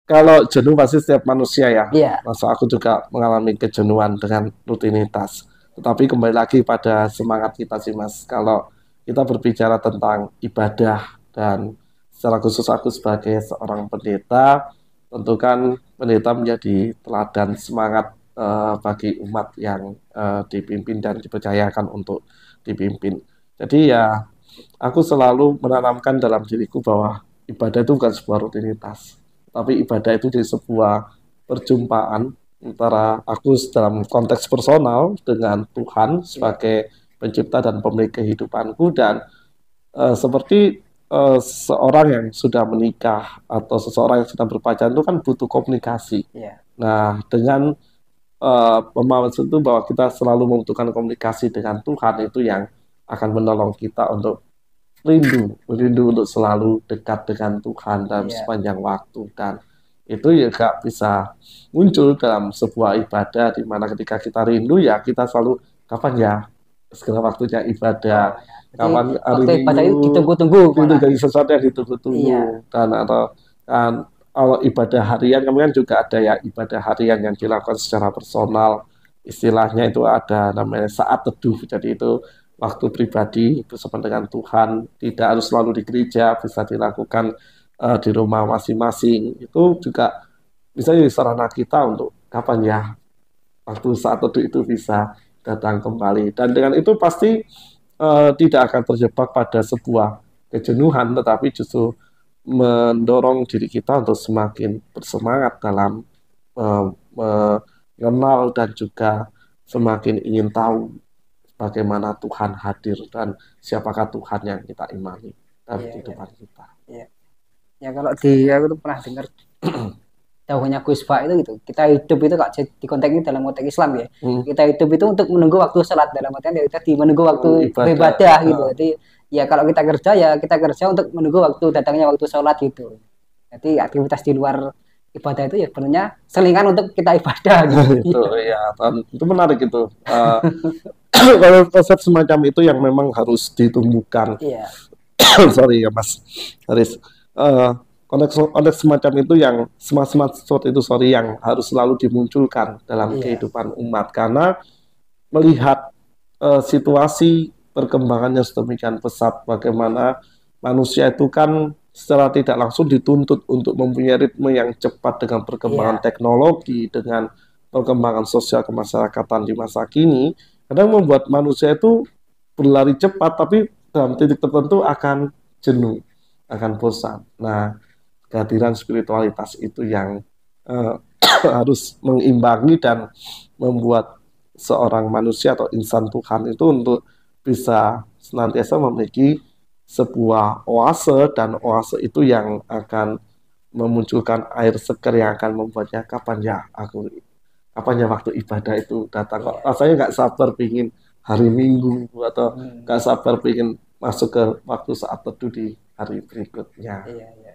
kalau jenuh pasti setiap manusia ya. Iya, Masa aku juga mengalami kejenuhan dengan rutinitas. Tetapi kembali lagi pada semangat kita sih Mas. Kalau kita berbicara tentang ibadah dan secara khusus aku sebagai seorang pendeta, tentu kan pendeta menjadi teladan semangat bagi umat yang dipimpin dan dipercayakan untuk dipimpin. Jadi ya aku selalu menanamkan dalam diriku bahwa ibadah itu bukan sebuah rutinitas, tapi ibadah itu jadi sebuah perjumpaan antara aku dalam konteks personal dengan Tuhan iya, sebagai pencipta dan pemilik kehidupanku dan seperti seorang yang sudah menikah atau seseorang yang sedang berpacaran itu kan butuh komunikasi. iya, Nah, dengan pemahaman itu bahwa kita selalu membutuhkan komunikasi dengan Tuhan itu yang akan menolong kita untuk rindu untuk selalu dekat dengan Tuhan dalam iya, sepanjang waktu dan itu juga bisa muncul dalam sebuah ibadah di mana ketika kita rindu ya kita selalu kapan ya segala waktunya oh ibadah, ya. Jadi kapan hari waktu ibadah itu Minggu ditunggu-tunggu itu malah. jadi sesuatu yang Iya, ditunggu dan atau kan kalau ibadah harian kemudian juga ada ya ibadah harian yang dilakukan secara personal, istilahnya itu ada namanya saat teduh, jadi itu waktu pribadi bersama dengan Tuhan, tidak harus selalu di gereja, bisa dilakukan di rumah masing-masing. Itu juga bisa jadi sarana kita untuk kapan ya waktu saat teduh itu bisa datang kembali. Dan dengan itu pasti tidak akan terjebak pada sebuah kejenuhan, tetapi justru mendorong diri kita untuk semakin bersemangat dalam eh, mengenal dan juga semakin ingin tahu bagaimana Tuhan hadir dan siapakah Tuhan yang kita imani dalam iya, iya, kehidupan kita. iya. Ya kalau di aku tuh pernah dengar dawuhnya Gus Ba itu gitu. Kita hidup itu kak di konteks ini dalam konteks Islam ya. Hmm, Kita hidup itu untuk menunggu waktu sholat dalam artian ya tadi menunggu waktu ibadah, beribadah gitu. Jadi ya kalau kita kerja ya kita kerja untuk menunggu waktu datangnya waktu sholat gitu. Jadi aktivitas di luar ibadah itu ya sebenarnya selingan untuk kita ibadah gitu. itu ya, dan itu menarik itu. Kalau konsep semacam itu yang memang harus ditumbuhkan. Iya, Sorry ya Mas Haris. Eh, konteks semacam itu yang smart seperti itu sorry yang harus selalu dimunculkan dalam iya, kehidupan umat karena melihat situasi perkembangannya sedemikian pesat bagaimana manusia itu kan secara tidak langsung dituntut untuk mempunyai ritme yang cepat dengan perkembangan iya, teknologi dengan perkembangan sosial kemasyarakatan di masa kini kadang membuat manusia itu berlari cepat tapi dalam titik tertentu akan jenuh, akan bosan. Nah, kehadiran spiritualitas itu yang eh, harus mengimbangi dan membuat seorang manusia atau insan Tuhan itu untuk bisa senantiasa memiliki sebuah oase dan oase itu yang akan memunculkan air segar yang akan membuatnya kapan ya waktu ibadah itu datang kok iya, rasanya nggak sabar pingin hari Minggu atau hmm, nggak sabar pingin masuk ke waktu saat teduh di hari berikutnya. iya, iya.